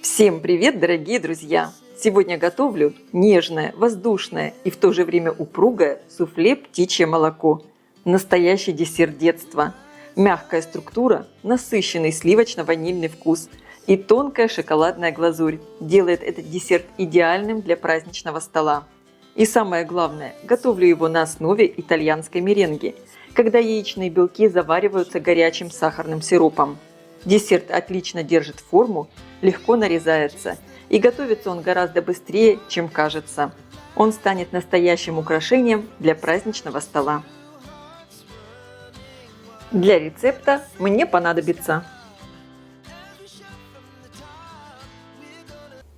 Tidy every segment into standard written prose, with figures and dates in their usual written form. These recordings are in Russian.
Всем привет, дорогие друзья! Сегодня готовлю нежное, воздушное и в то же время упругое суфле птичье молоко. Настоящий десерт детства. Мягкая структура, насыщенный сливочно-ванильный вкус и тонкая шоколадная глазурь делает этот десерт идеальным для праздничного стола. И самое главное, готовлю его на основе итальянской меренги, когда яичные белки завариваются горячим сахарным сиропом. Десерт отлично держит форму, легко нарезается и готовится он гораздо быстрее, чем кажется. Он станет настоящим украшением для праздничного стола. Для рецепта мне понадобится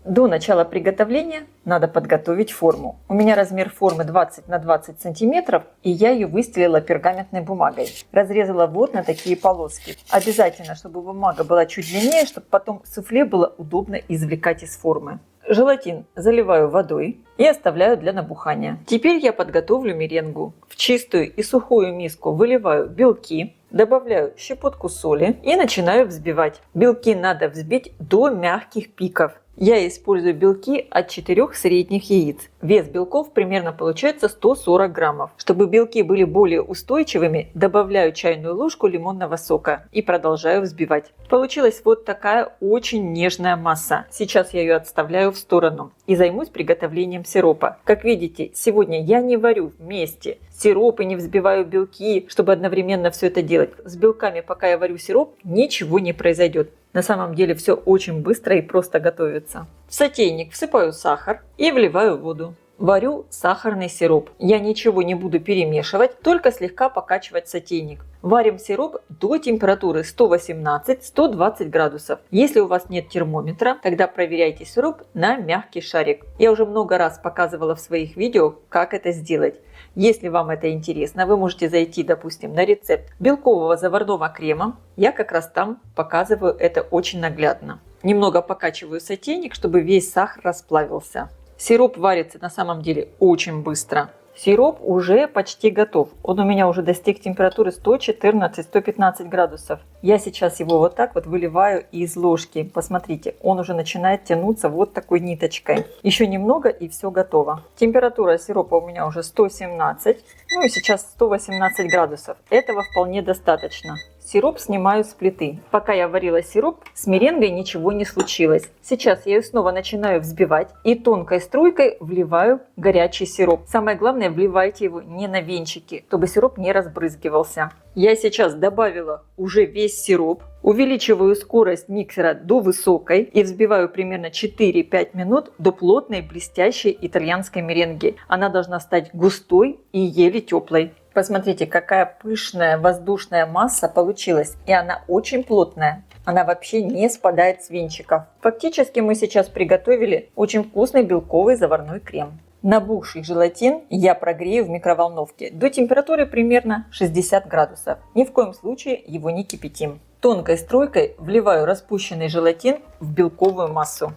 до начала приготовления надо подготовить форму. У меня размер формы 20 на 20 сантиметров, и я ее выстелила пергаментной бумагой. Разрезала вот на такие полоски. Обязательно, чтобы бумага была чуть длиннее, чтобы потом суфле было удобно извлекать из формы. Желатин заливаю водой и оставляю для набухания. Теперь я подготовлю меренгу. В чистую и сухую миску выливаю белки, добавляю щепотку соли и начинаю взбивать. Белки надо взбить до мягких пиков. Я использую белки от 4 средних яиц. Вес белков примерно получается 140 граммов. Чтобы белки были более устойчивыми, добавляю чайную ложку лимонного сока и продолжаю взбивать. Получилась вот такая очень нежная масса. Сейчас я ее отставляю в сторону и займусь приготовлением сиропа. Как видите, сегодня я не варю вместе сироп и не взбиваю белки, чтобы одновременно все это делать. С белками, пока я варю сироп, ничего не произойдет. На самом деле все очень быстро и просто готовится. В сотейник всыпаю сахар и вливаю воду. Варю сахарный сироп. Я ничего не буду перемешивать, только слегка покачивать сотейник. Варим сироп до температуры 118-120 градусов. Если у вас нет термометра, тогда проверяйте сироп на мягкий шарик. Я уже много раз показывала в своих видео, как это сделать. Если вам это интересно, вы можете зайти, допустим, на рецепт белкового заварного крема. Я как раз там показываю это очень наглядно. Немного покачиваю сотейник, чтобы весь сахар расплавился. Сироп варится на самом деле очень быстро. Сироп уже почти готов. Он у меня уже достиг температуры 114-115 градусов. Я сейчас его вот так вот выливаю из ложки. Посмотрите, он уже начинает тянуться вот такой ниточкой. Еще немного и все готово. Температура сиропа у меня уже 117, ну и сейчас 118 градусов. Этого вполне достаточно. Сироп снимаю с плиты. Пока я варила сироп, с меренгой ничего не случилось. Сейчас я ее снова начинаю взбивать и тонкой струйкой вливаю горячий сироп. Самое главное, вливайте его не на венчики, чтобы сироп не разбрызгивался. Я сейчас добавила уже весь сироп, увеличиваю скорость миксера до высокой и взбиваю примерно 4-5 минут до плотной блестящей итальянской меренги. Она должна стать густой и еле теплой. Посмотрите, какая пышная воздушная масса получилась, и она очень плотная. Она вообще не спадает с венчиков. Фактически мы сейчас приготовили очень вкусный белковый заварной крем. Набухший желатин я прогрею в микроволновке до температуры примерно 60 градусов. Ни в коем случае его не кипятим. Тонкой струйкой вливаю распущенный желатин в белковую массу.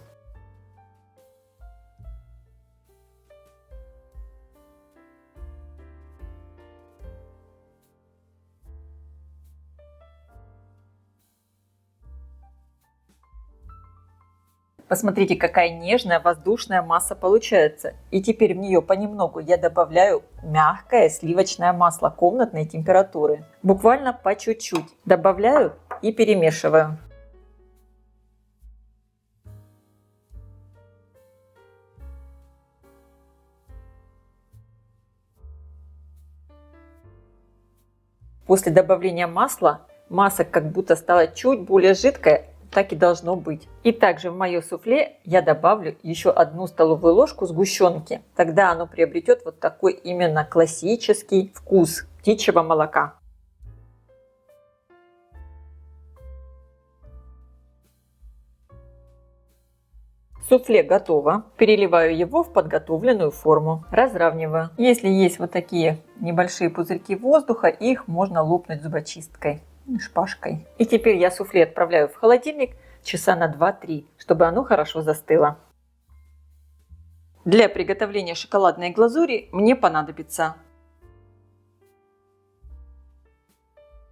Посмотрите, какая нежная воздушная масса получается. И теперь в нее понемногу я добавляю мягкое сливочное масло комнатной температуры. Буквально по чуть-чуть. Добавляю и перемешиваю. После добавления масла масса как будто стала чуть более жидкая. Так и должно быть. И также в мое суфле я добавлю еще 1 столовую ложку сгущенки. Тогда оно приобретет вот такой именно классический вкус птичьего молока. Суфле готово. Переливаю его в подготовленную форму. Разравниваю. Если есть вот такие небольшие пузырьки воздуха, их можно лопнуть зубочисткой. Шпажкой. И теперь я суфле отправляю в холодильник часа на 2-3, чтобы оно хорошо застыло. Для приготовления шоколадной глазури мне понадобится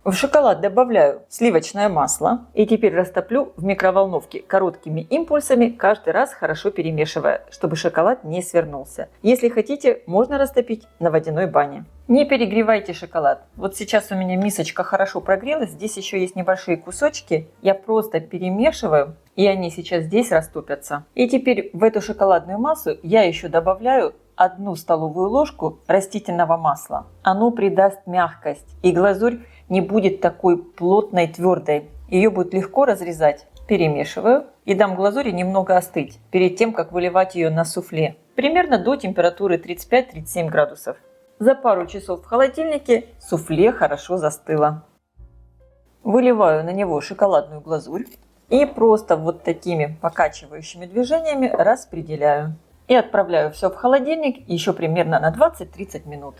В шоколад добавляю сливочное масло и теперь растоплю в микроволновке короткими импульсами, каждый раз хорошо перемешивая, чтобы шоколад не свернулся. Если хотите, можно растопить на водяной бане. Не перегревайте шоколад. Вот сейчас у меня мисочка хорошо прогрелась, здесь еще есть небольшие кусочки. Я просто перемешиваю, и они сейчас здесь растопятся. И теперь в эту шоколадную массу я еще добавляю 1 столовую ложку растительного масла. Оно придаст мягкость, и глазурь не будет такой плотной, твердой. Ее будет легко разрезать. Перемешиваю и дам глазури немного остыть перед тем, как выливать ее на суфле. Примерно до температуры 35-37 градусов. За пару часов в холодильнике суфле хорошо застыло. Выливаю на него шоколадную глазурь и просто вот такими покачивающими движениями распределяю. И отправляю все в холодильник еще примерно на 20-30 минут.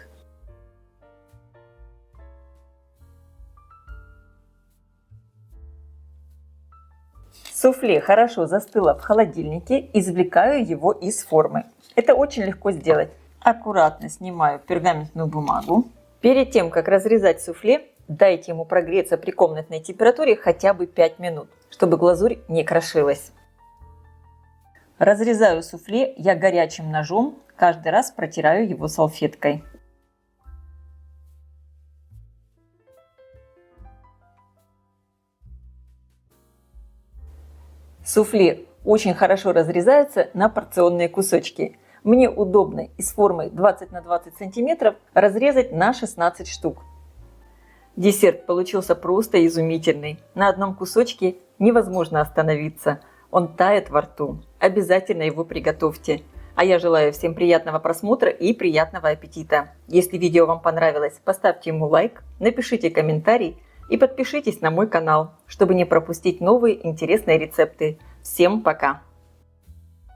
Суфле хорошо застыло в холодильнике, извлекаю его из формы. Это очень легко сделать. Аккуратно снимаю пергаментную бумагу. Перед тем, как разрезать суфле, дайте ему прогреться при комнатной температуре хотя бы 5 минут, чтобы глазурь не крошилась. Разрезаю суфле я горячим ножом, каждый раз протираю его салфеткой. Суфле очень хорошо разрезается на порционные кусочки. Мне удобно из формы 20 на 20 сантиметров разрезать на 16 штук. Десерт получился просто изумительный. На одном кусочке невозможно остановиться. Он тает во рту. Обязательно его приготовьте. А я желаю всем приятного просмотра и приятного аппетита. Если видео вам понравилось, поставьте ему лайк, напишите комментарий и подпишитесь на мой канал, чтобы не пропустить новые интересные рецепты. Всем пока!